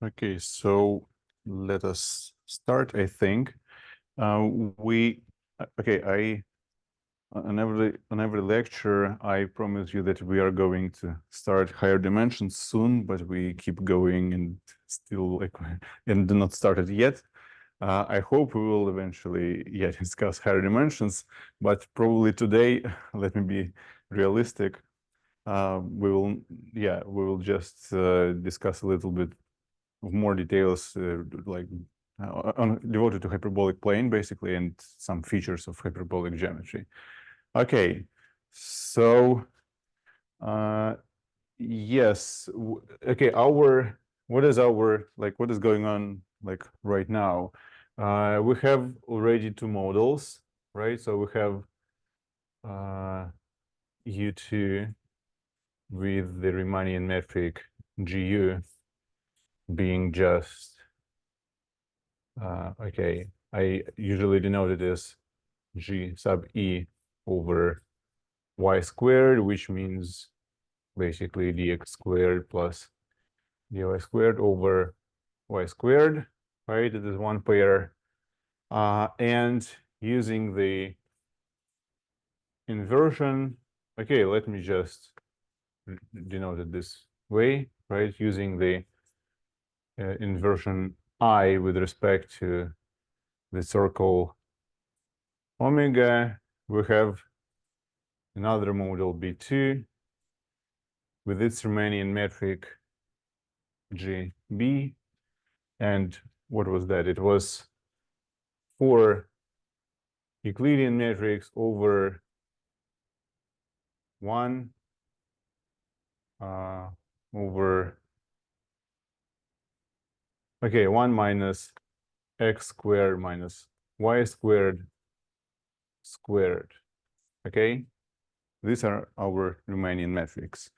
Okay, so let us start, I think. Okay, on every lecture, I promise you that we are going to start higher dimensions soon, but we keep going and still and do not start it yet. I hope we will eventually discuss higher dimensions, but probably today, let me be realistic. We will just discuss a little bit of more details devoted to hyperbolic plane basically, and some features of hyperbolic geometry. Okay, so yes, okay, what is going on right now? We have already two models, right? So we have U2 with the Riemannian metric GU being just okay, I usually denote it as G sub E over y squared, which means basically dx squared plus dy squared over y squared, right? It is one pair. And using the inversion, okay, let me just denote it this way, right? Using the inversion I with respect to the circle omega, we have another model B2 with its Riemannian metric GB. And what was that? It was 4 Euclidean matrix over 1 over, okay, 1 minus x squared minus y squared squared. Okay, these are our Riemannian metrics.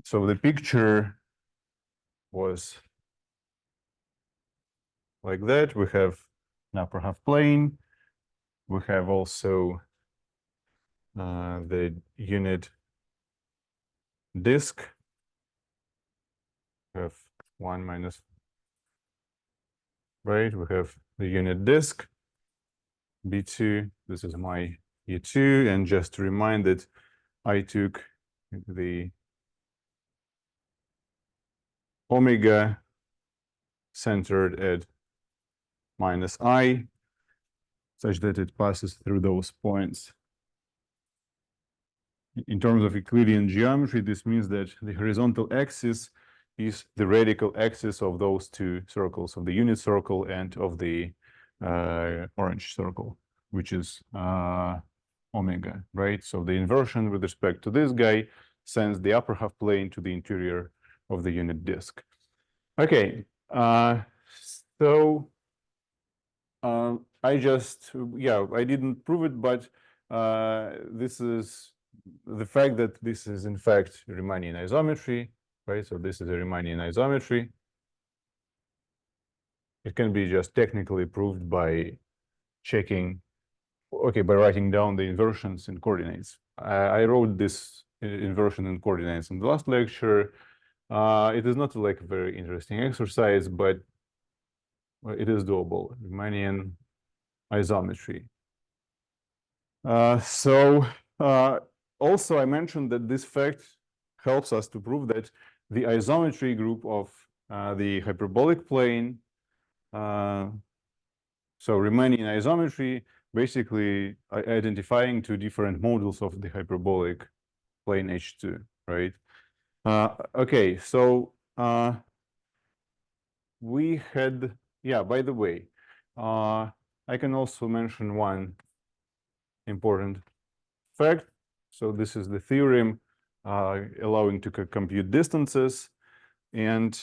So the picture was like that. We have an upper half plane. We have also the unit disk. We have 1 minus, right? We have the unit disk B2. This is my E2. And just to remind that I took the omega centered at minus I, such that it passes through those points. In terms of Euclidean geometry, this means that the horizontal axis is the radical axis of those two circles, of the unit circle and of the orange circle, which is omega, right? So the inversion with respect to this guy sends the upper half plane to the interior of the unit disk. Okay, so I didn't prove it, but this is the fact that this is in fact Riemannian isometry, right? So this is a Riemannian isometry. It can be just technically proved by checking, okay, by writing down the inversions in coordinates. I wrote this inversion in coordinates in the last lecture. It is not like a very interesting exercise, but it is doable. Riemannian isometry. Also, I mentioned that this fact helps us to prove that the isometry group of the hyperbolic plane, so Riemannian isometry, basically identifying two different models of the hyperbolic plane H2, right? Okay, so we had, by the way, I can also mention one important fact. So this is the theorem allowing to compute distances. And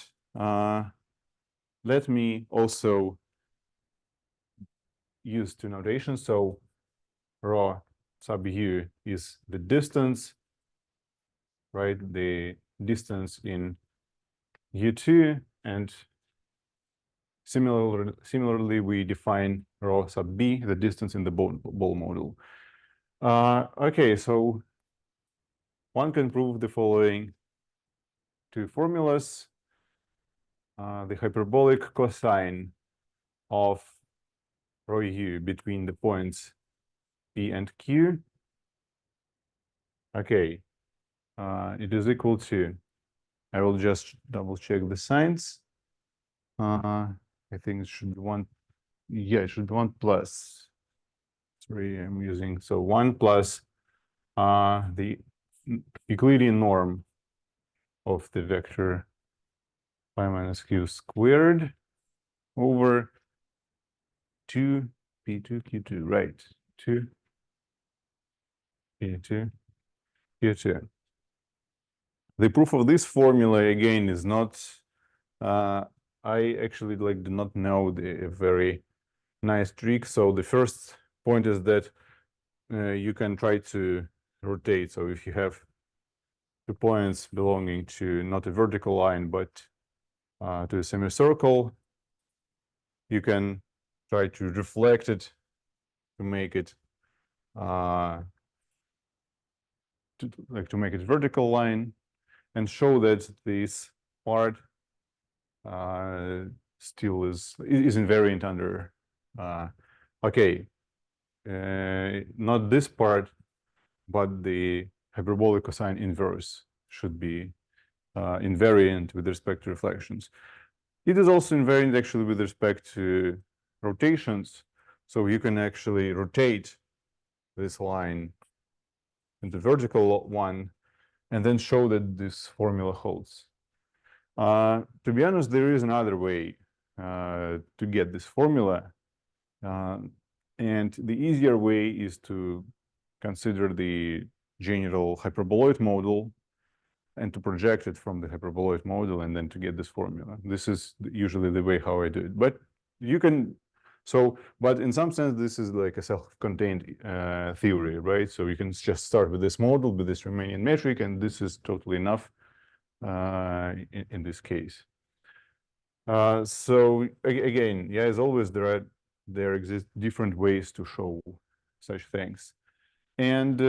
let me also use two notations. So rho sub u is the distance, right? The distance in U2, and similarly, we define rho sub b, the distance in the ball model. Okay, so one can prove the following two formulas. the hyperbolic cosine of rho u between the points P and Q. Okay, it is equal to, I will just double check the signs. I think it should be 1, yeah, it should be 1 plus. Sorry, I'm using, so 1 plus the Euclidean norm of the vector pi minus q squared over 2 p2 q2, right? 2 p2 q2. The proof of this formula again is not, I actually do not know the very nice trick. So the first point is that you can try to rotate. So if you have 2 points belonging to not a vertical line, but to a semicircle, you can try to reflect it to make it to make it vertical line, and show that this part still is invariant under okay, not this part, but the hyperbolic cosine inverse should be invariant with respect to reflections. It is also invariant actually with respect to rotations. So you can actually rotate this line in the vertical one and then show that this formula holds. To be honest, there is another way to get this formula. And the easier way is to consider the general hyperboloid model and to project it from the hyperboloid model and then to get this formula. This is usually the way how I do it. But you can, but in some sense, this is like a self-contained theory, right? So you can just start with this model, with this Riemannian metric, and this is totally enough in this case. So again, yeah, as always, there exist different ways to show such things. And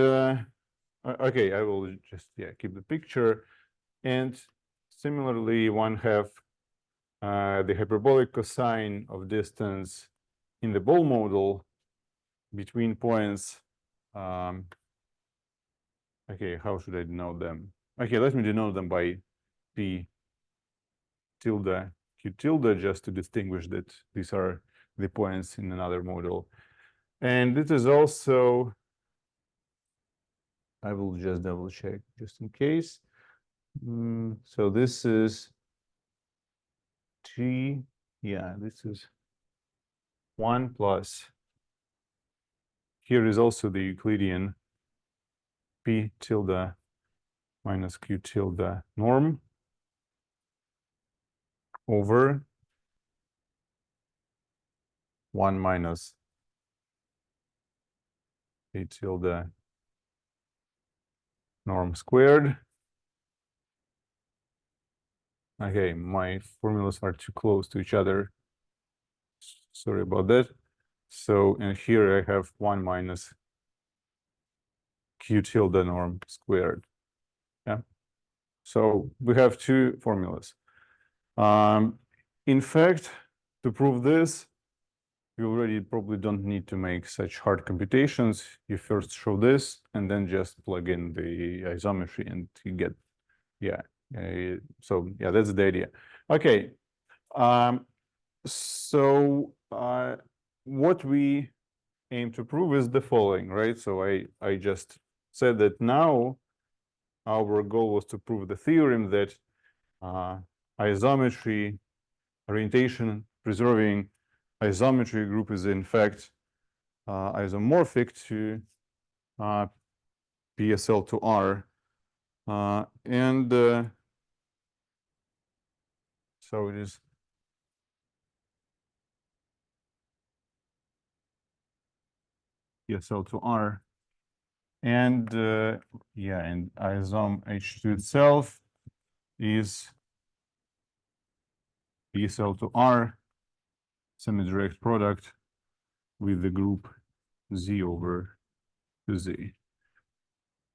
okay, I will just keep the picture. And similarly, one have the hyperbolic cosine of distance in the ball model between points. Okay, how should I denote them? Okay, let me denote them by P tilde Q tilde, just to distinguish that these are the points in another model. And it is also, I will just double check just in case. So this is G, yeah, this is 1 plus, here is also the Euclidean P tilde minus Q tilde norm over 1 minus P tilde norm squared. Okay, my formulas are too close to each other. Sorry about that. So, and here I have 1 minus Q tilde norm squared. Yeah. So we have two formulas. In fact, to prove this, you already probably don't need to make such hard computations. You first show this and then just plug in the isometry and you get, yeah. So yeah, that's the idea. Okay. So what we aim to prove is the following, right? So I just said that now our goal was to prove the theorem that isometry, orientation preserving isometry group is in fact isomorphic to PSL to R. And so it is PSL to R. And yeah, and isom H2 itself is PSL to R, semi-direct product with the group Z over 2Z.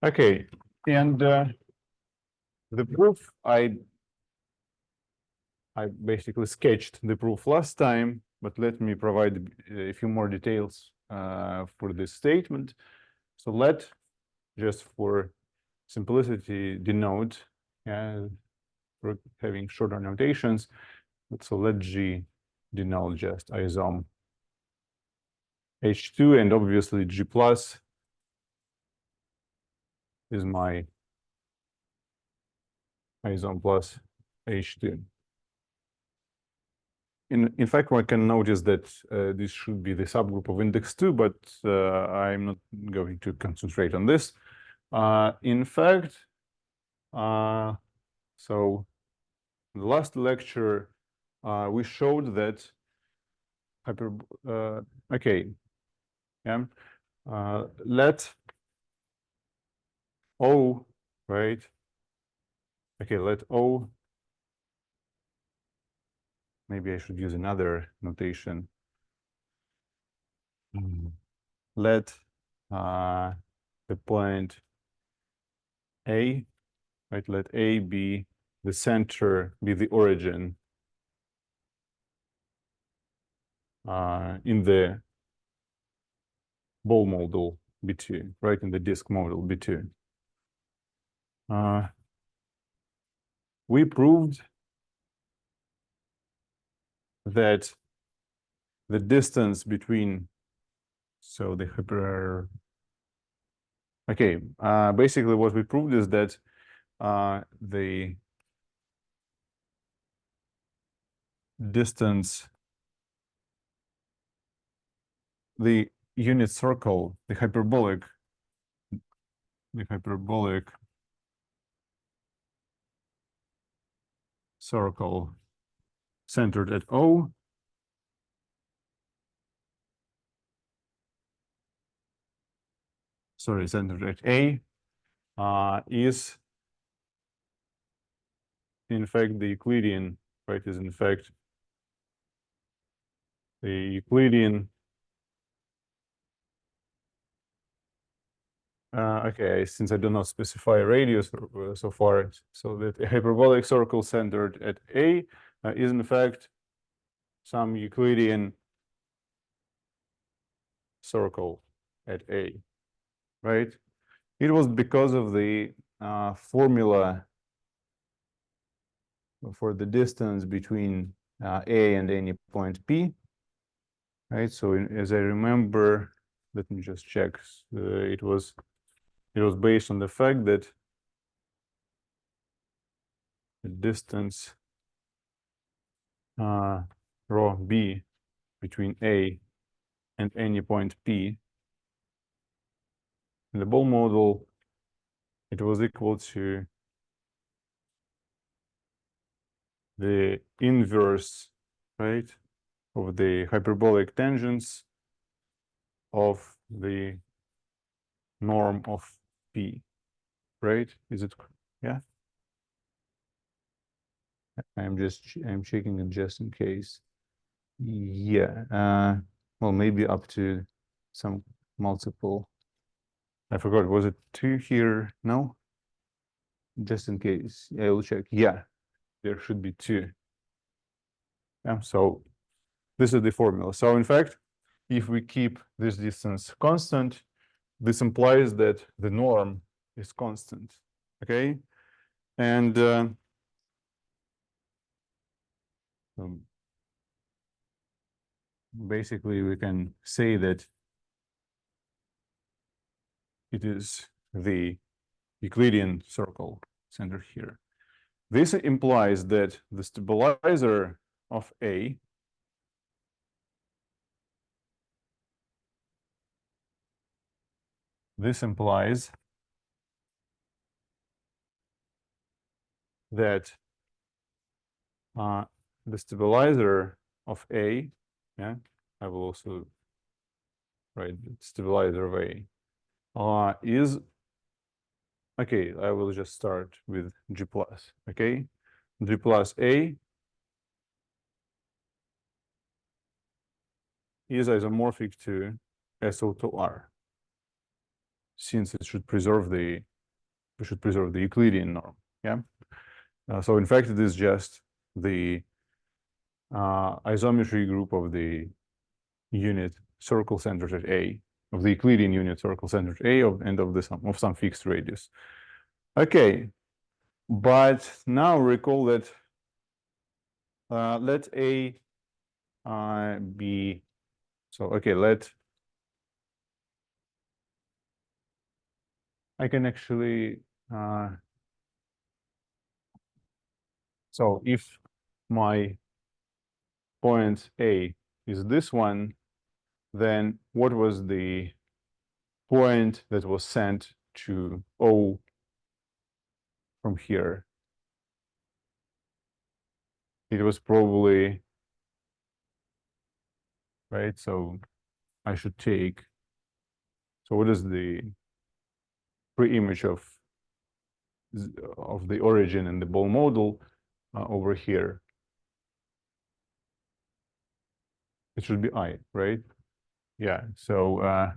Okay, and the proof I basically sketched the proof last time, but let me provide a few more details for this statement. So let, just for simplicity, denote, for having shorter notations. So let G denote just isom H2, and obviously G plus is my isom plus H2. In fact, one can notice that this should be the subgroup of index 2, but I'm not going to concentrate on this. In fact, so in the last lecture, we showed that okay, yeah, let O, right? Okay, let O, maybe I should use another notation. Let the point A, right? Let A be the center, be the origin in the ball model B2, right? In the disk model B2. We proved that the distance between, so the hyper, okay, basically what we proved is that the distance, the unit circle, the hyperbolic circle centered at O centered at A is in fact the Euclidean, right? Is in fact the Euclidean. Okay, since I do not specify a radius so far, so that a hyperbolic circle centered at A is in fact some Euclidean circle at A, right? It was because of the formula for the distance between A and any point P, right? So as I remember, let me just check. It was based on the fact that the distance rho B between A and any point P in the ball model, it was equal to the inverse, right, of the hyperbolic tangents of the norm of P, right? Is it, yeah? I'm checking it just in case. Yeah, well, maybe up to some multiple. I forgot, was it 2 here? No? Just in case, I will check. Yeah, there should be 2. Yeah, so this is the formula. So in fact, if we keep this distance constant, this implies that the norm is constant, okay? And basically we can say that it is the Euclidean circle centered here. This implies that the stabilizer of A implies that the stabilizer of A, yeah, I will also write the stabilizer of A, is, okay, I will just start with G plus, okay? G plus A is isomorphic to SO2R, since it should preserve the, we should preserve the Euclidean norm, yeah? So in fact, it is just the isometry group of the unit circle centered at A, of the Euclidean unit circle centered at A and of some fixed radius. Okay, but now recall that let A be, so okay, I can actually, so if my point A is this one, then what was the point that was sent to O from here? It was probably, right? So I should take, so what is the pre-image of the origin in the ball model over here? It should be I, right? Yeah, so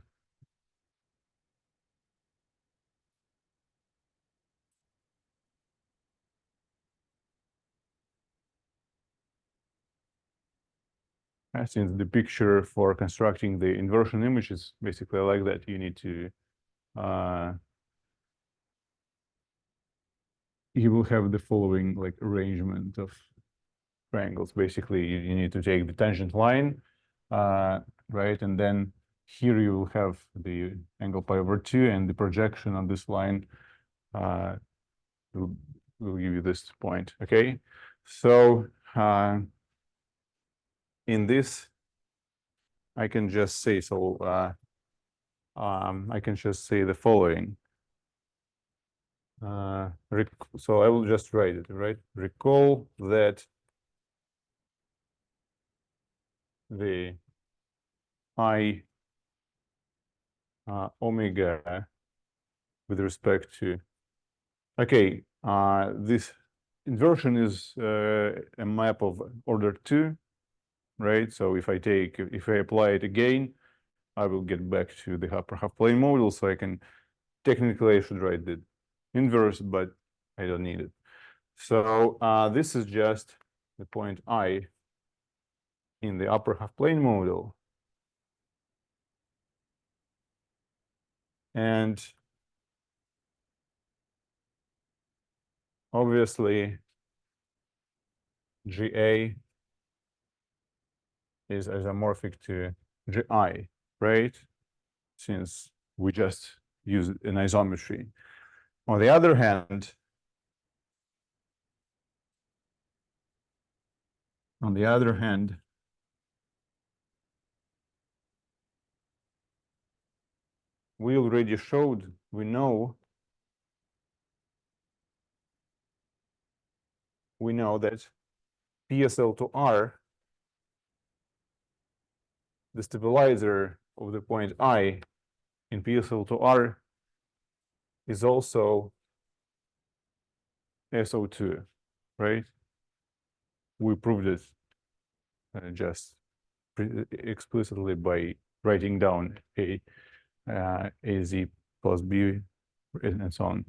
since the picture for constructing the inversion image is basically like that, you need to you will have the following like arrangement of triangles. Basically, you need to take the tangent line, right? And then here you will have the angle pi over 2, and the projection on this line will give you this point, okay? So in this, I can just say, so I can just say the following. So I will just write it, right? Recall that the I omega with respect to, okay, this inversion is a map of order 2, right? So if I apply it again, I will get back to the upper half plane model. So I can, technically I should write the inverse, but I don't need it. So this is just the point I in the upper half plane model. And obviously GA is isomorphic to GI, right? Since we just use an isometry. On the other hand, we already showed, we know that PSL to R, the stabilizer of the point I in PSL to R is also SO2, right? We proved it just explicitly by writing down AZ plus B and so on.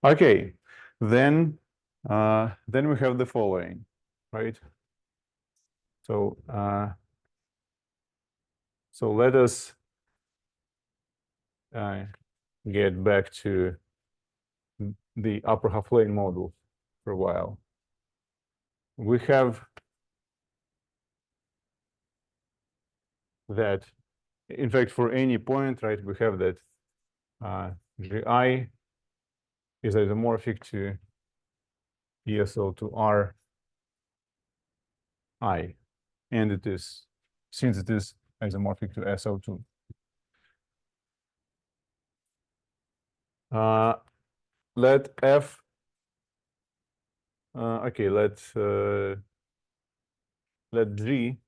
Okay, then we have the following, right? So so let us get back to the upper half plane model for a while. We have that, in fact, for any point, right, we have that GI is isomorphic to PSL to R I, and it is, since it is isomorphic to SO2. Let F, okay, let G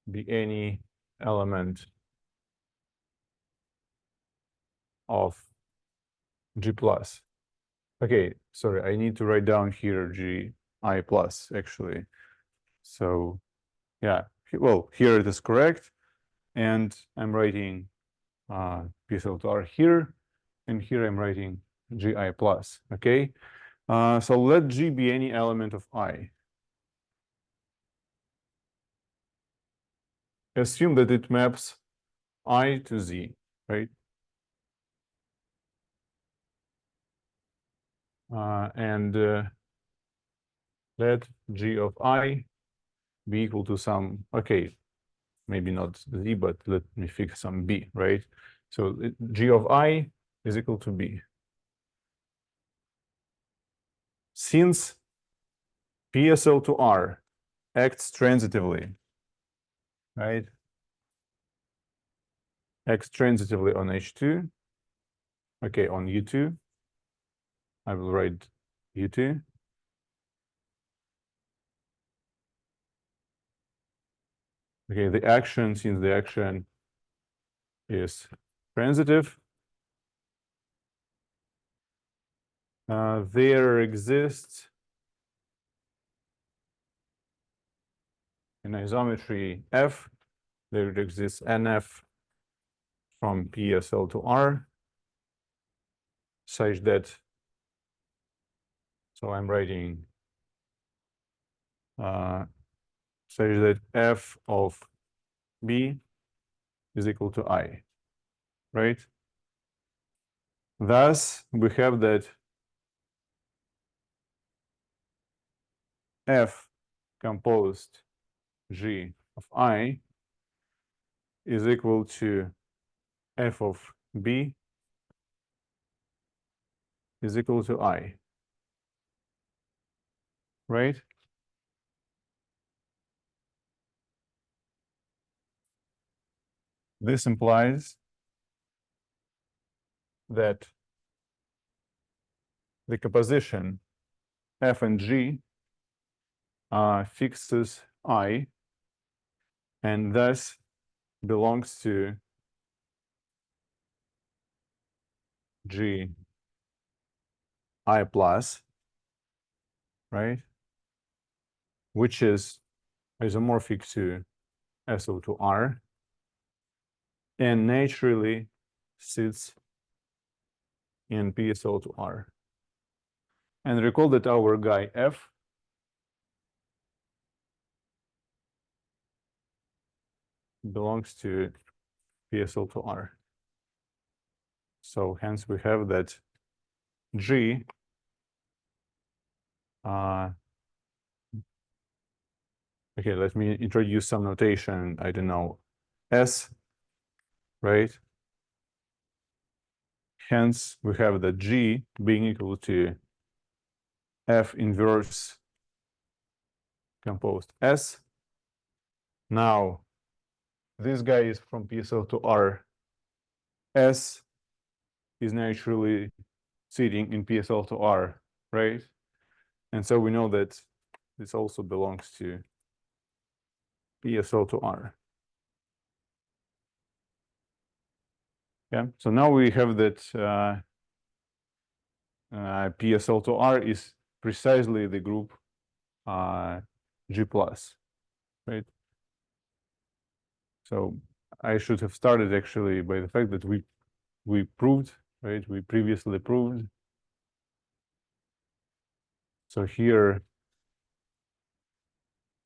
be any element of G plus. Okay, sorry, I need to write down here GI plus, actually. So yeah, well, here it is correct. And I'm writing PSL to R here, and here I'm writing GI plus, okay? So let G be any element of I. assume that it maps I to Z, right? And let G of I be equal to some, okay, maybe not Z, but let me fix some B, right? So G of I is equal to B. Since PSL to R acts transitively, right? Acts transitively on H2. Okay, on U2. I will write U2. Okay, the action, since the action is transitive, there exists in isometry F, there exists NF from PSL to R, such that, so I'm writing such that F of B is equal to I, right? Thus, we have that F composed G of I is equal to F of B is equal to I, right? This implies that the composition F and G fixes I and thus belongs to G I plus, right? Which is isomorphic to SO to R and naturally sits in PSO to R. And recall that our guy F belongs to PSO to R. So hence we have that G okay, let me introduce some notation. I don't know, S, right? Hence, we have the G being equal to F inverse composed S. Now, this guy is from PSL to R. S is naturally sitting in PSL to R, right? And so we know that this also belongs to PSL to R. Yeah, so now we have that PSL to R is precisely the group G plus, right? So I should have started actually by the fact that we proved, right? We previously proved. So here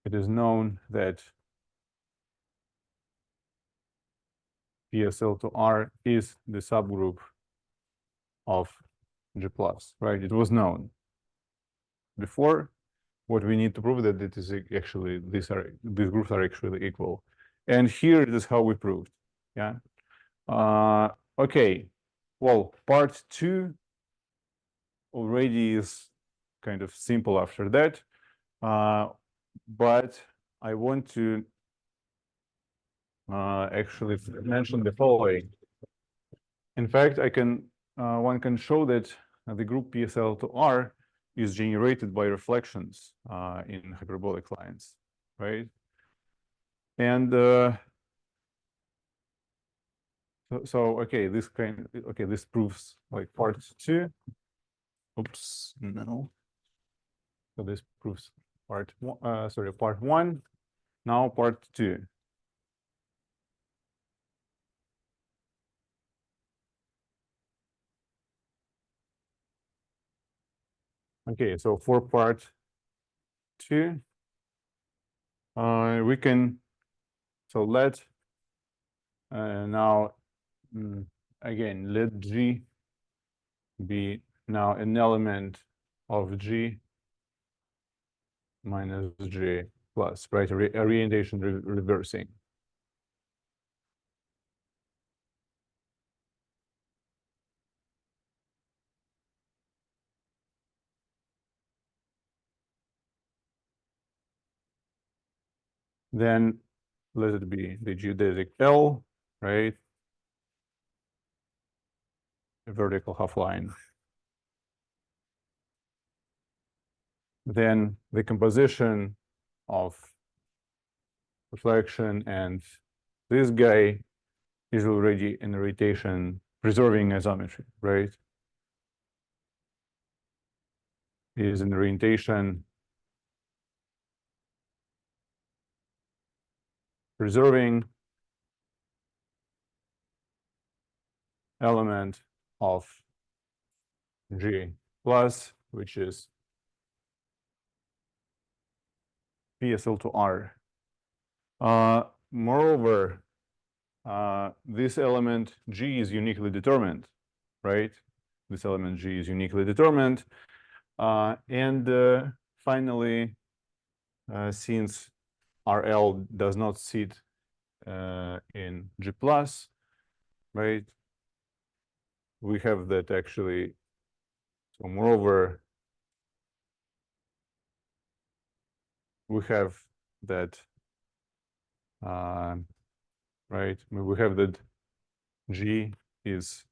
it is known that PSL to R is the subgroup of G plus, right? It was known before. What we need to prove that it is actually these groups are actually equal. And here it is how we proved. Yeah. Okay. Well, part 2 already is kind of simple after that. But I want to actually mention the following. In fact, one can show that the group PSL to R is generated by reflections in hyperbolic lines, right? And so okay, this proves like part 2. Oops, no. So this proves part 1. Sorry, part 1. Now part 2. Okay, so for part 2, we can So let now again let G be now an element of G minus G plus, right? Orientation reversing. Then let it be the geodesic L, right? A vertical half line. Then the composition of reflection and this guy is already in rotation preserving isometry, right? Is in orientation preserving element of G plus, which is PSL to R. Moreover, this element G is uniquely determined, right? This element G is uniquely determined. And finally, since RL does not sit in G plus, right? We have that actually. So moreover, we have that, right? We have that G is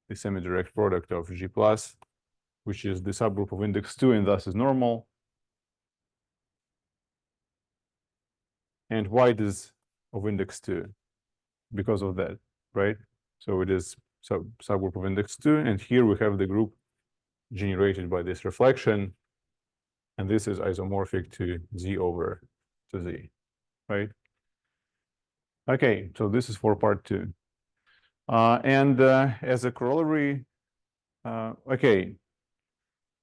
the semi-direct product of G plus, which is the subgroup of index 2 and thus is normal. And why it is of index 2? Because of that, right? So it is subgroup of index 2, and here we have the group generated by this reflection, and this is isomorphic to Z over to Z, right? Okay, so this is for part 2. And as a corollary, okay,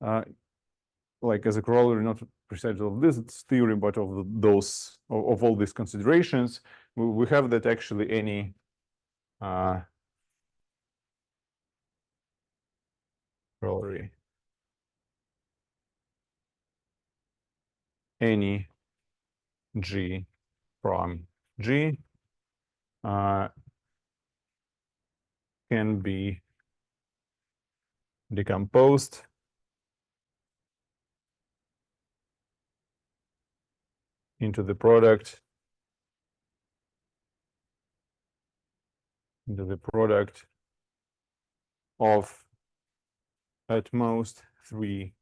like as a corollary, not precisely of this theory, but of those of all these considerations, we have that actually any corollary, any G from G can be decomposed into the product of at most 3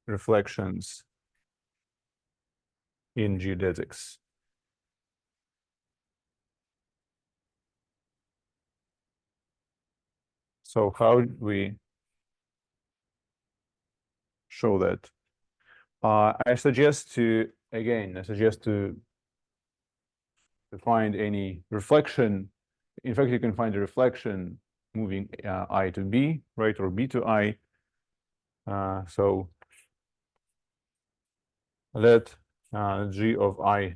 reflections in geodesics. So how do we show that? I suggest to find any reflection. In fact, you can find a reflection moving I to B, right, or B to I. So let G of I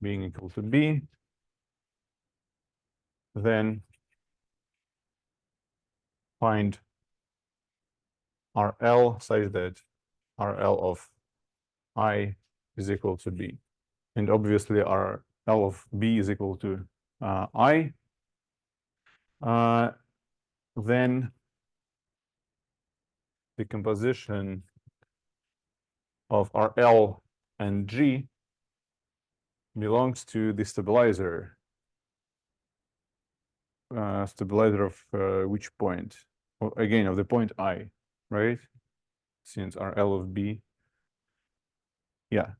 being equal to B, then find RL such that RL of I is equal to B. And obviously RL of B is equal to I. Then the composition of RL and G belongs to the stabilizer. Stabilizer of which point? Well, again, of the point I, right? Since RL of B, yeah.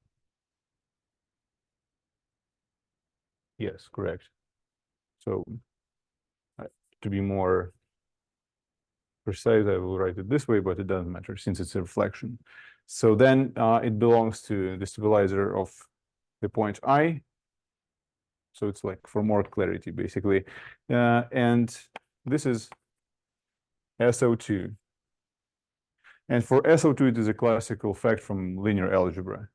Yes, correct. So to be more precise, I will write it this way, but it doesn't matter since it's a reflection. So then it belongs to the stabilizer of the point I. So it's like for more clarity, basically. And this is SO2. And for SO2, it is a classical fact from linear algebra.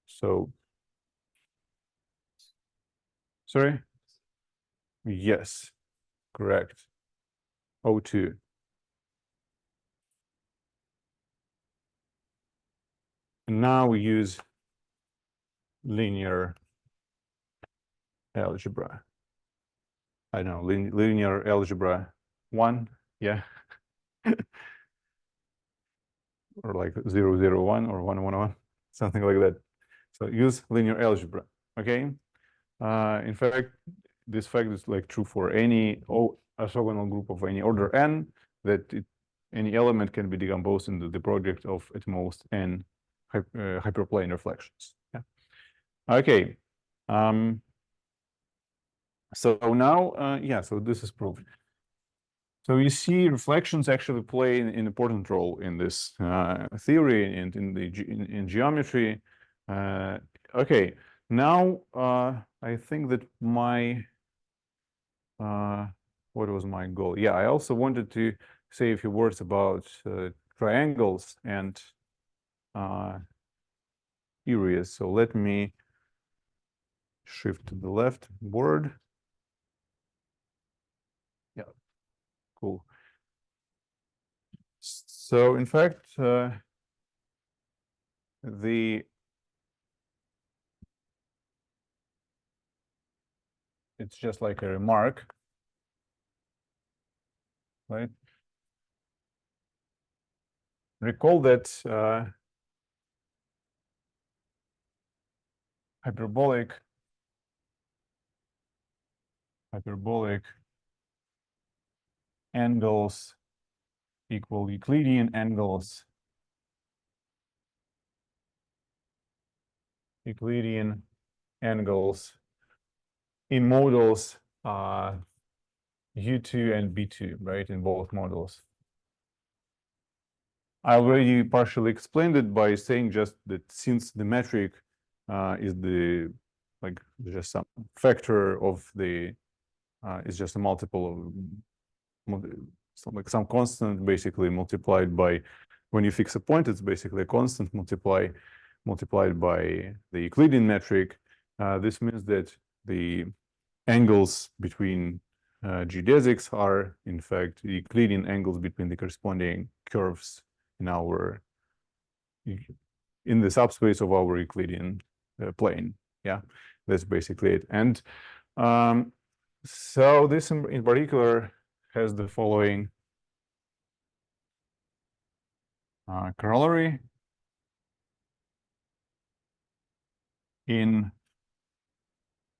So, sorry? Yes, correct. O2. And now we use linear algebra. I know, linear algebra 1, yeah. Or like 0, 0, 1 or 1, 1, 1, something like that. So use linear algebra, okay? In fact, this fact is like true for any orthogonal group of any order n, that any element can be decomposed into the project of at most n hyperplane reflections. Yeah. Okay. So now, yeah, so this is proved. So you see, reflections actually play an important role in this theory and in the in geometry. Okay, now I think that my what was my goal? Yeah, I also wanted to say a few words about triangles and areas. So let me shift to the left board. Yeah, cool. So in fact, it's just like a remark, right? Recall that hyperbolic angles equal Euclidean angles. Euclidean angles in models U2 and B2, right? In both models. I already partially explained it by saying just that since the metric is the like just some factor of the is just a multiple of some constant basically multiplied by, when you fix a point, it's basically a constant multiplied by the Euclidean metric. This means that the angles between geodesics are in fact the Euclidean angles between the corresponding curves in our in the subspace of our Euclidean plane. Yeah, that's basically it. And so this in particular has the following corollary. In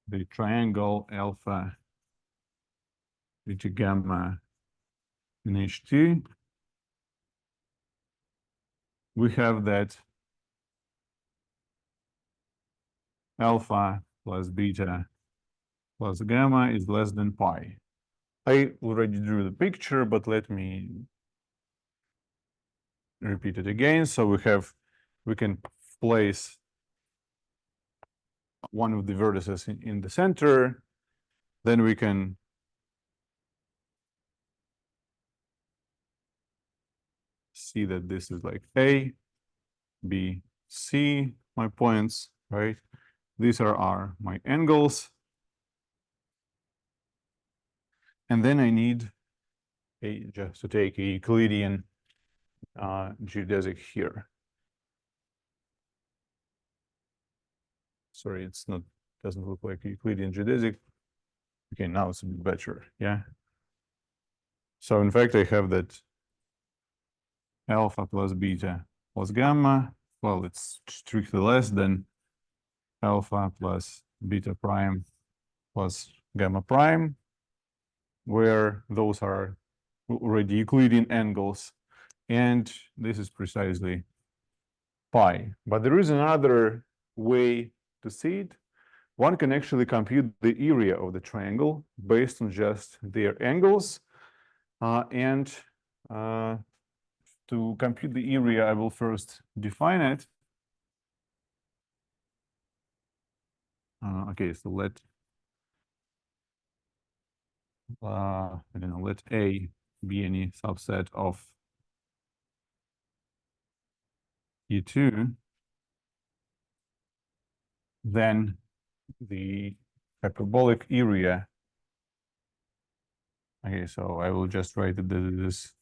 the triangle alpha beta gamma in H2, we have that alpha plus beta plus gamma is less than pi. I already drew the picture, but let me repeat it again. So we can place one of the vertices in the center. Then we can see that this is like A, B, C, my points, right? These are my angles. And then I need just to take a Euclidean geodesic here. Sorry, it's not, doesn't look like a Euclidean geodesic. Okay, now it's a bit better, yeah. So in fact, I have that alpha plus beta plus gamma. Well, it's strictly less than alpha plus beta prime plus gamma prime, where those are already Euclidean angles. And this is precisely pi. But there is another way to see it. One can actually compute the area of the triangle based on just their angles. And to compute the area, I will first define it. Okay, so I don't know, let A be any subset of U2. then the hyperbolic area. Okay, so I will just write it that it is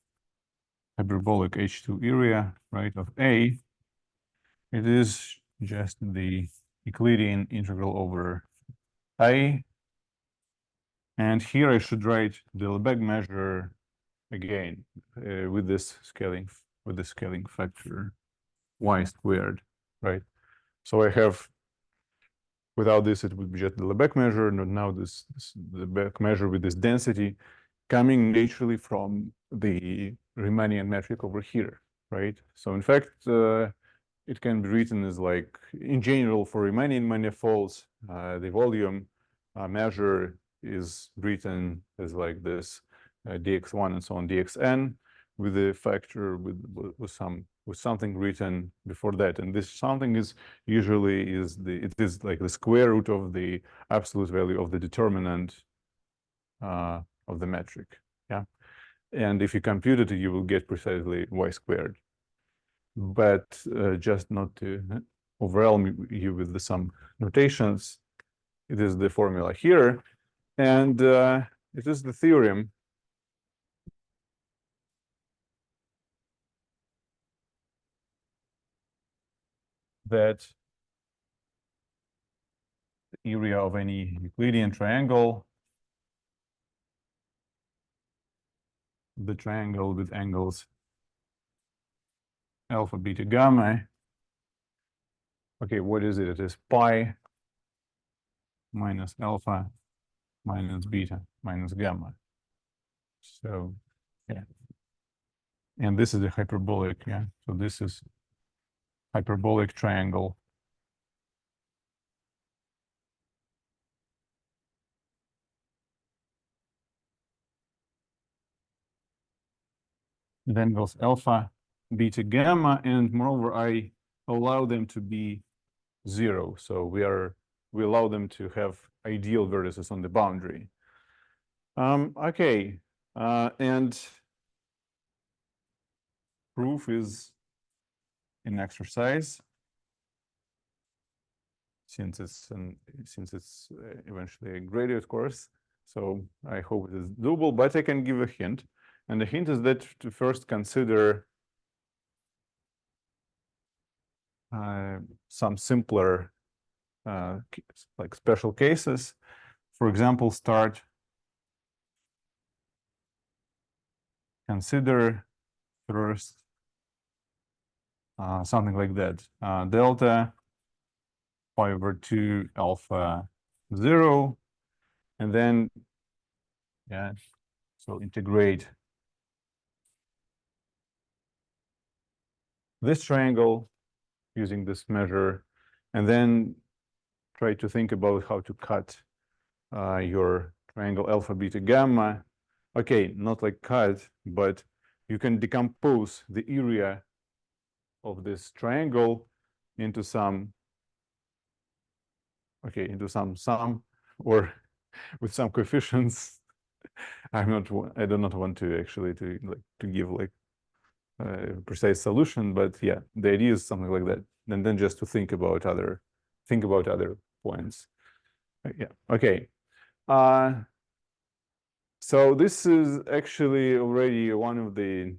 hyperbolic H2 area, right, of A. It is just the Euclidean integral over A. And here I should write the Lebesgue measure again with this scaling factor y squared, right? So I have, without this, it would be just the Lebesgue measure, and now this Lebesgue measure with this density coming naturally from the Riemannian metric over here, right? So in fact, it can be written as like, in general, for Riemannian manifolds, the volume measure is written as like this, dx1 and so on, dxn, with the factor with something written before that, and this something is usually it is like the square root of the absolute value of the determinant of the metric, yeah. And if you compute it, you will get precisely y squared. But just not to overwhelm you with some notations, it is the formula here, and it is the theorem that the area of any Euclidean triangle, the triangle with angles alpha, beta, gamma. Okay, what is it? It is pi minus alpha minus beta minus gamma. So, yeah. And this is a hyperbolic, yeah. So this is hyperbolic triangle. Then goes alpha, beta, gamma, and moreover, I allow them to be zero. So we allow them to have ideal vertices on the boundary. Okay, and proof is an exercise, since it's eventually a graduate course. So I hope it is doable, but I can give a hint. And the hint is that to first consider some simpler like special cases. For example, consider first something like that. Delta pi over 2 alpha 0, and then, yeah, so integrate this triangle using this measure, and then try to think about how to cut your triangle alpha, beta, gamma. Okay, not like cut, but you can decompose the area of this triangle into some, okay, into some sum, or with some coefficients. I do not want to actually to give like a precise solution, but yeah, the idea is something like that. And then just to think about other points. Yeah, okay. So this is actually already one of the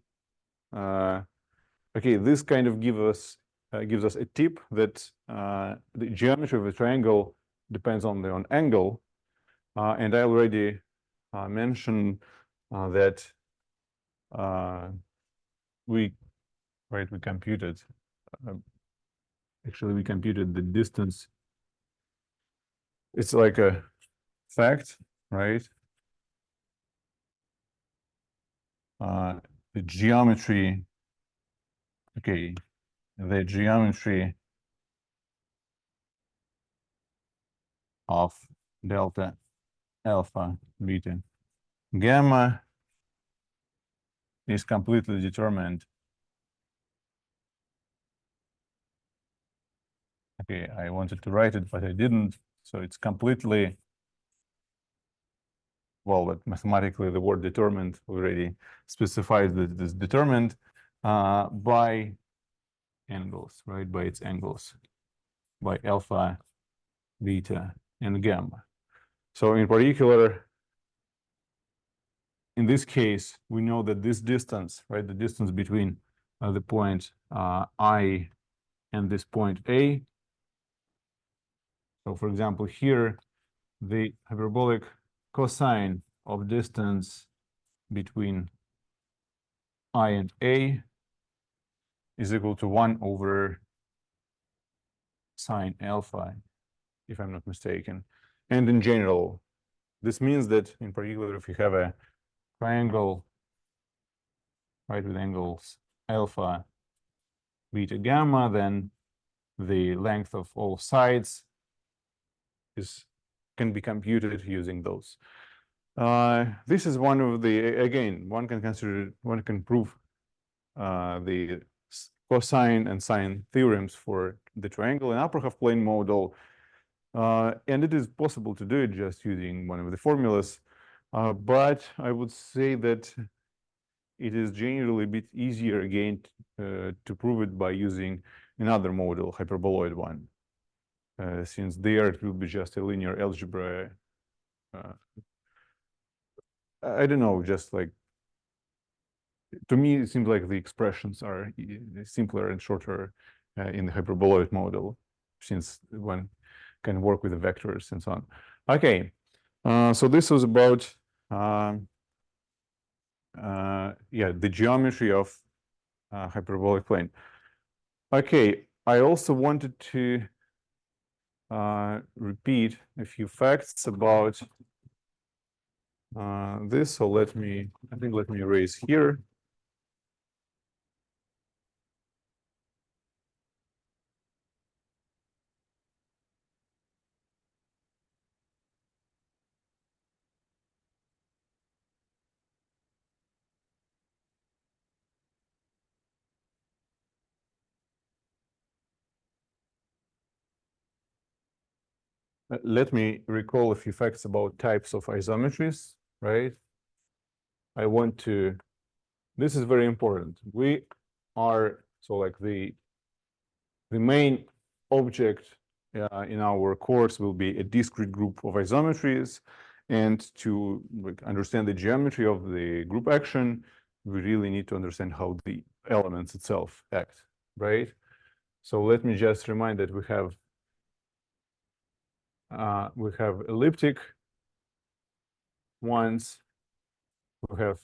okay, this kind of gives us a tip that the geometry of a triangle depends only on angle, and I already mentioned that we computed actually we computed the distance. It's like a fact, right? The geometry, okay, the geometry of delta alpha beta gamma is completely determined. Okay, I wanted to write it, but I didn't. So it's completely, well, but mathematically the word determined already specifies that it is determined by angles, right? By its angles, by alpha beta, and gamma. So in particular, in this case, we know that this distance, right, the distance between the point I and this point A. So for example, here, the hyperbolic cosine of distance between I and A is equal to 1 over sine alpha, if I'm not mistaken. And in general, this means that in particular, if you have a triangle, right, with angles alpha, beta, gamma, then the length of all sides can be computed using those. This is one of the, again, one can prove the cosine and sine theorems for the triangle in upper half plane model. And it is possible to do it just using one of the formulas. But I would say that it is generally a bit easier again to prove it by using another model, hyperboloid one, since there it will be just a linear algebra. I don't know, just like, to me, it seems like the expressions are simpler and shorter in the hyperboloid model, since one can work with the vectors and so on. Okay, so this was about the geometry of hyperbolic plane. Okay, I also wanted to repeat a few facts about this. So let me erase here. Let me recall a few facts about types of isometries, right? I want to, this is very important. We are, so like the main object in our course will be a discrete group of isometries. And to understand the geometry of the group action, we really need to understand how the elements itself act, right? So let me just remind that we have elliptic ones, we have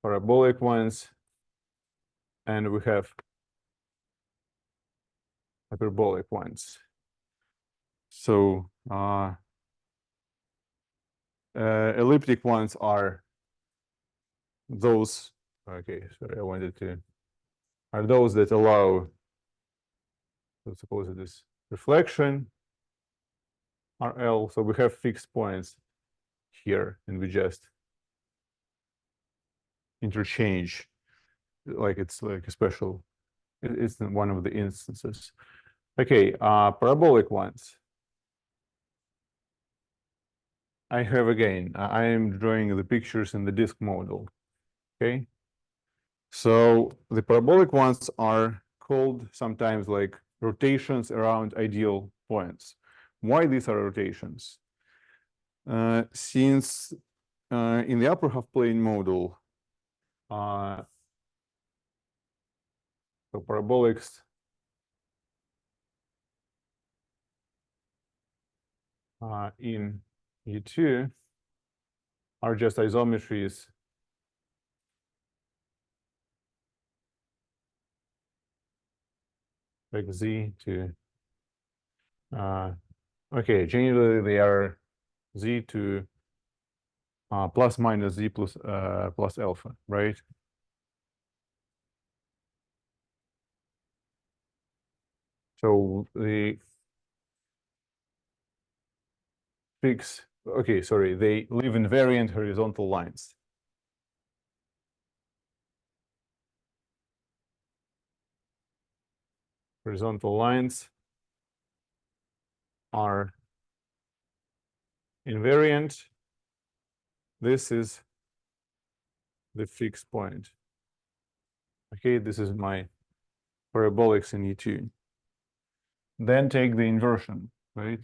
parabolic ones, and we have hyperbolic ones. So elliptic ones are those, okay, sorry, I wanted to, are those that allow, so suppose it is reflection, RL, so we have fixed points here, and we just interchange, like it's like a special, it's one of the instances. Okay, parabolic ones. I have again, I am drawing the pictures in the disk model, okay? So the parabolic ones are called sometimes like rotations around ideal points. Why these are rotations? Since in the upper half plane model, so parabolics in E2 are just isometries like Z to, okay, generally they are Z to plus minus Z plus alpha, right? So the fix, okay, sorry, they live invariant horizontal lines. Horizontal lines are invariant. This is the fixed point. Okay, this is my parabolics in E2. then take the inversion, right?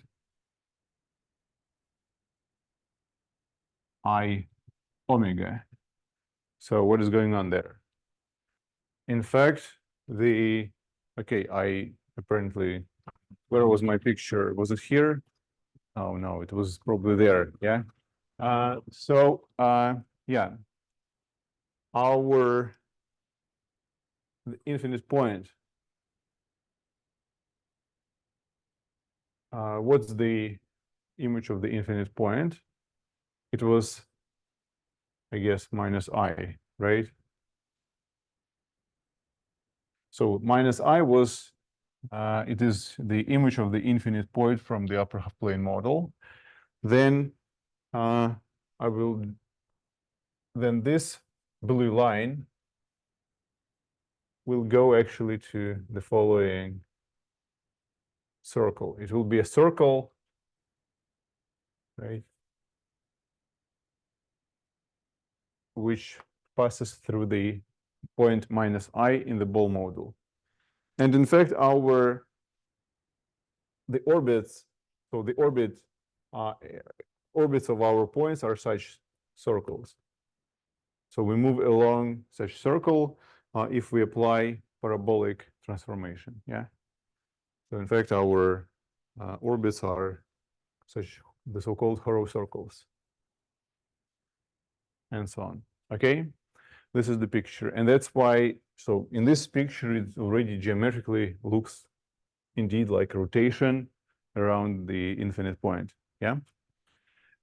I omega. So what is going on there? In fact, okay, I apparently, where was my picture? Was it here? Oh no, it was probably there, yeah? Yeah, the infinite point, what's the image of the infinite point? It was, I guess, minus I, right? So minus I was, it is the image of the infinite point from the upper half plane model. Then then this blue line will go actually to the following circle. It will be a circle, right, which passes through the point minus I in the ball model. And in fact, the orbits, so the orbits of our points are such circles. So we move along such circle if we apply parabolic transformation, yeah? So in fact, our orbits are the so-called Haro circles, and so on, okay? This is the picture, and that's why, so in this picture, it already geometrically looks indeed like a rotation around the infinite point, yeah?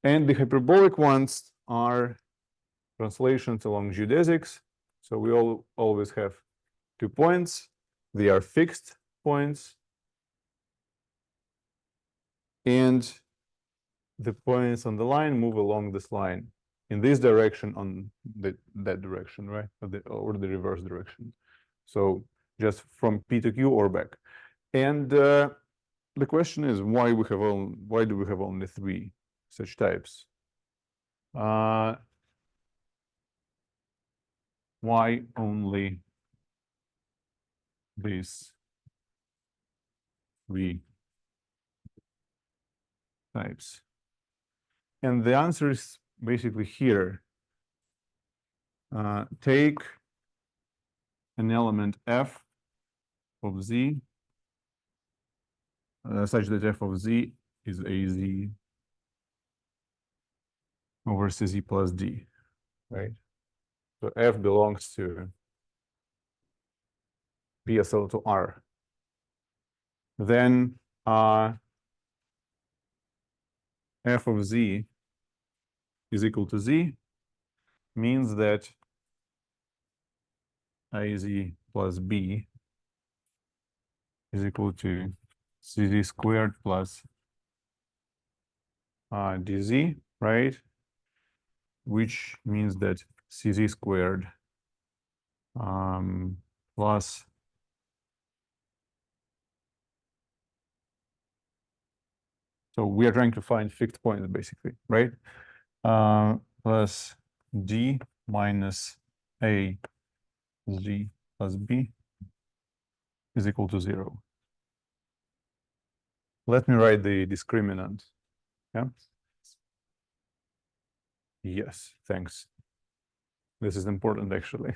And the hyperbolic ones are translations along geodesics. So we always have 2 points. They are fixed points. And the points on the line move along this line in this direction on that direction, right? Or the reverse direction. So just from P to Q or back. And the question is why do we have only 3 such types? Why only these 3 types? And the answer is basically here. Take an element f of z such that f of z is az over cz plus d, right? So f belongs to PSL to R. Then f of z is equal to z means that az plus b is equal to cz squared plus dz, right? Which means that cz squared plus so we are trying to find fixed points basically, right? Plus d minus a z plus b is equal to 0. Let me write the discriminant. Yeah. Yes, thanks. This is important actually.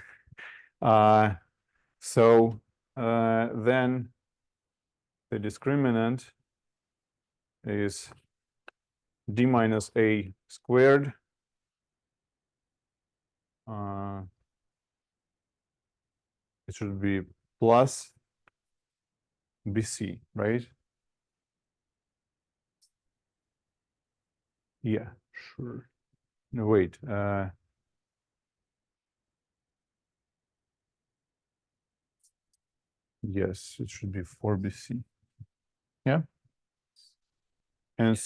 Then the discriminant is d minus a squared it should be plus bc, right? Yeah, sure. No, wait. Yes, it should be 4 BC. Yeah. And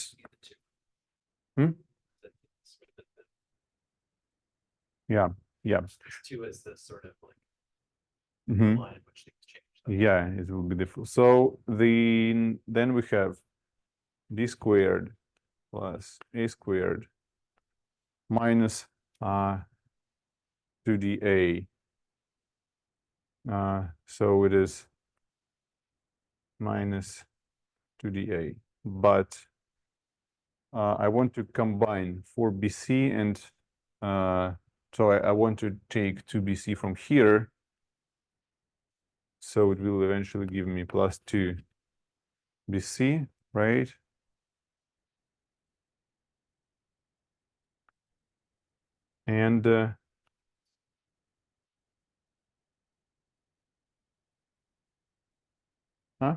yeah, yeah. 2 is the sort of like line in which things change. Yeah, it will be different. So then we have d squared plus a squared minus 2dA. So it is minus to the A, but I want to combine 4BC and so I want to take 2BC from here. So it will eventually give me plus 2BC, right? And huh?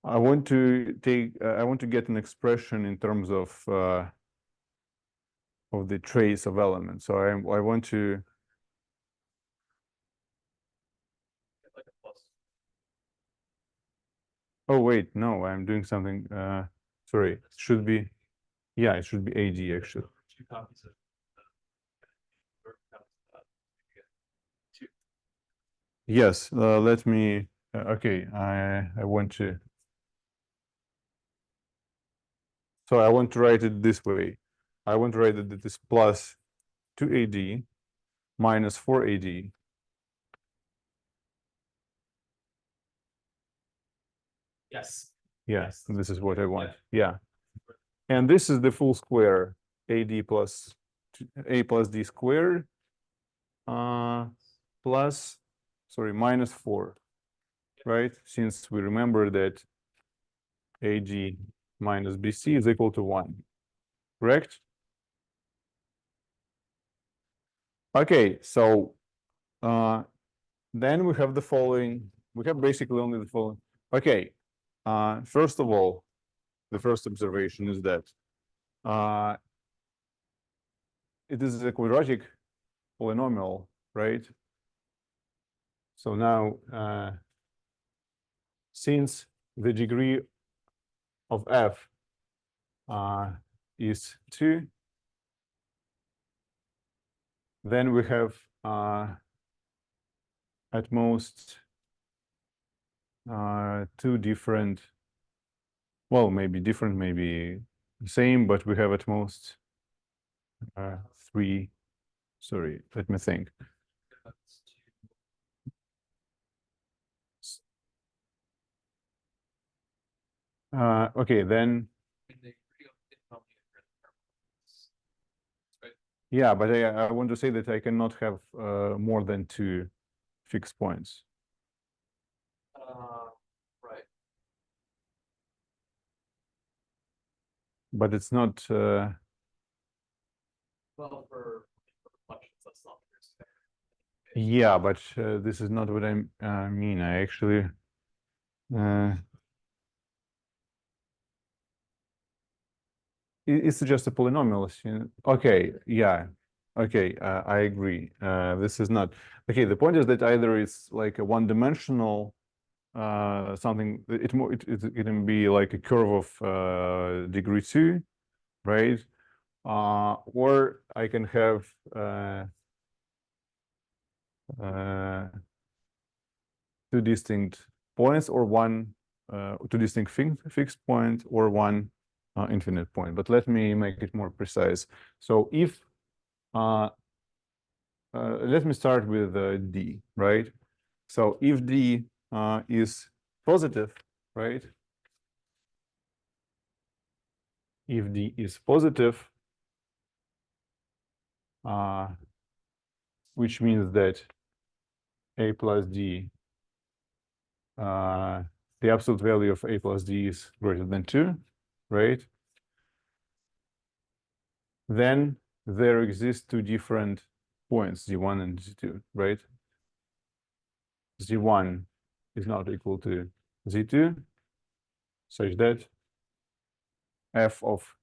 I want to take, I want to get an expression in terms of the trace of elements. So I want to, Like a plus. oh wait, no, I'm doing something, sorry, it should be, yeah, it should be AD actually. Two copies of or copies of that. You get two. Yes, let me, okay, I want to, so I want to write it this way. I want to write that it is plus 2AD minus 4AD. Yes. Yeah, Yes, this is what I want. Yeah. And this is the full square, AD plus A plus D squared, plus, sorry, minus 4, right? Since we remember that AG minus BC is equal to 1, correct? Okay, so then we have the following, we have basically only the following. Okay, first of all, the first observation is that it is a quadratic polynomial, right? So now, since the degree of f is 2, then we have at most 2 different, well, maybe different, maybe the same, but we have at most 3, sorry, let me think. That's two. Okay, then, And they real denominator in terms. Right. yeah, but I want to say that I cannot have more than 2 fixed points. Right. But it's not, Well, for reflections, that's not fair. yeah, but this is not what I mean. I actually, it's just a polynomial. Okay, yeah, okay, I agree. This is not, okay, the point is that either it's like a one-dimensional something, it can be like a curve of degree 2, right? Or I can have two distinct points or one two distinct fixed point or one infinite point. But let me make it more precise. So if let me start with D, right? So if D is positive, right? If D is positive, which means that A plus D, the absolute value of A plus D is greater than 2, right? Then there exist 2 different points, Z1 and Z2, right? Z1 is not equal to Z2, such that f of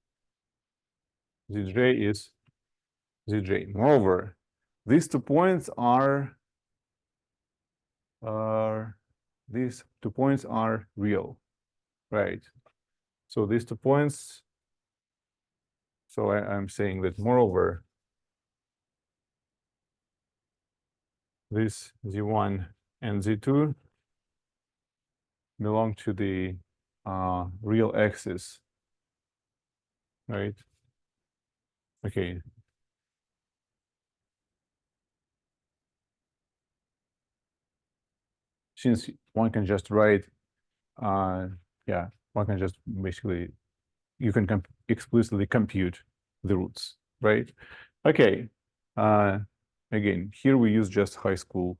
Zj is Zj. Moreover, these 2 points are real, right? So these 2 points, so I'm saying that moreover, this Z1 and Z2 belong to the real axis, right? Okay. since one can just write, yeah, one can just basically, you can explicitly compute the roots, right? Okay. Again, here we use just high school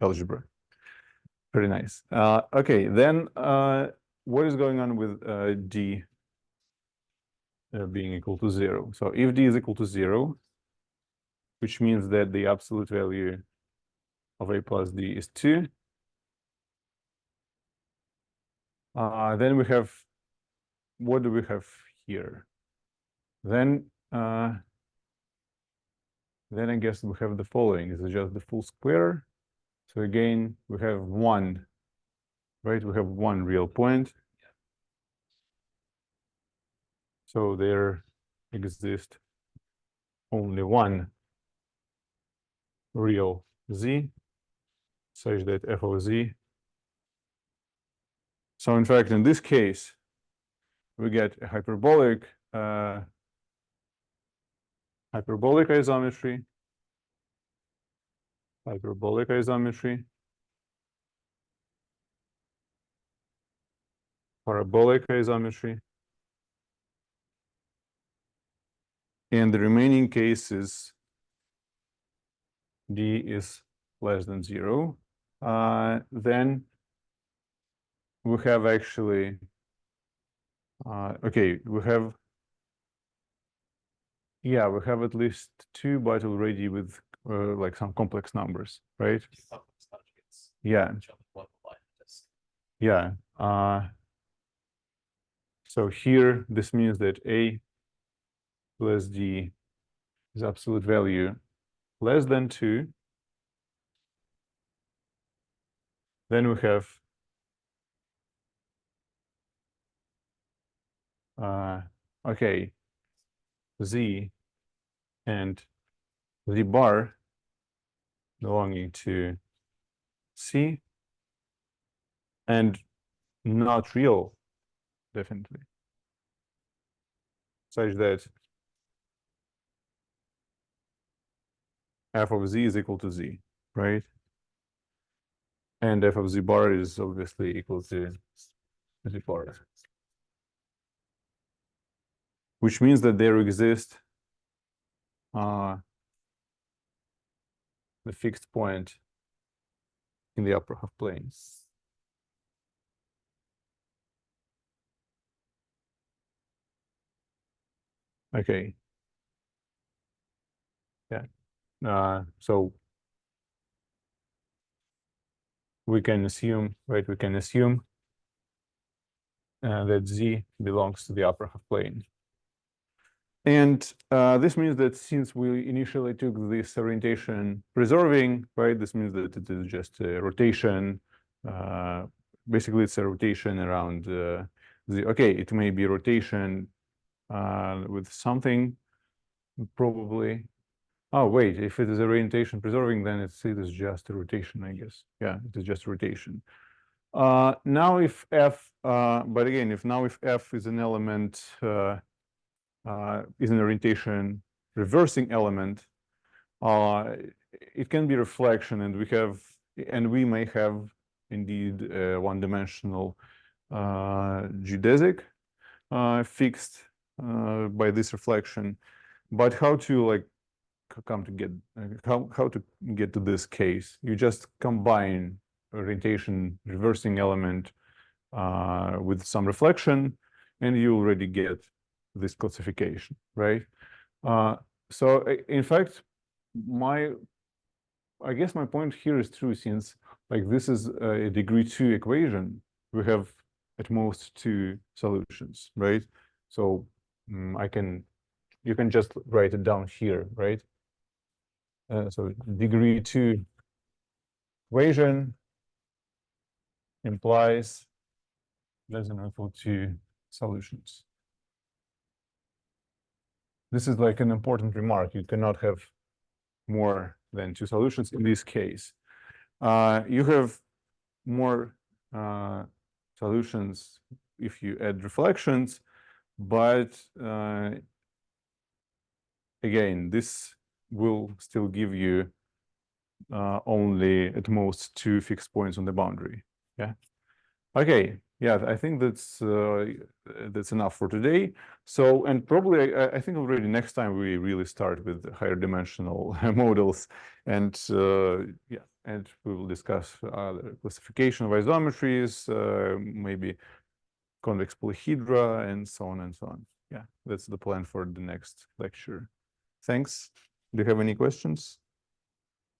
algebra. Very nice. Okay, then what is going on with d being equal to 0? So if d is equal to 0, which means that the absolute value of a plus d is 2, then we have, what do we have here? Then I guess we have the following. This is just the full square. So again, we have one, right? We have one real point. So there exists only one real z, such that f of z. So in fact, in this case, we get a hyperbolic isometry, parabolic isometry, and the remaining cases d is less than 0. Then we have actually, okay, we have, yeah, we have at least two, but already with like some complex numbers, right? Yeah. Yeah. So here, this means that a plus d is absolute value less than 2. Then we have okay, z and z bar belonging to C and not real, definitely, such that f of z is equal to z, right? And f of z bar is obviously equal to z bar, which means that there exists the fixed point in the upper half plane. Okay. Yeah. So we can assume, right? We can assume that z belongs to the upper half plane. And this means that since we initially took this orientation preserving, right, this means that it is just a rotation. Basically, it's a rotation around okay, it may be rotation with something, probably. Oh, wait, if it is orientation preserving, then it is just a rotation, I guess. Yeah, it is just rotation. Now if f, but again, if f is an element, is an orientation reversing element, it can be reflection, and we may have indeed one-dimensional geodesic fixed by this reflection. But how to like come to get how to get to this case? You just combine orientation reversing element with some reflection, and you already get this classification, right? So in fact, I guess my point here is true, since like this is a degree 2 equation, we have at most 2 solutions, right? So you can just write it down here, right? So degree 2 equation implies less than or equal to solutions. This is like an important remark. You cannot have more than 2 solutions in this case. You have more solutions if you add reflections, but again, this will still give you only at most 2 fixed points on the boundary. Yeah. Okay. Yeah, I think that's enough for today. So, and probably I think already next time we really start with the higher dimensional models, and yeah, and we will discuss the classification of isometries, maybe convex polyhedra, and so on and so on. Yeah, that's the plan for the next lecture. Thanks. Do you have any questions?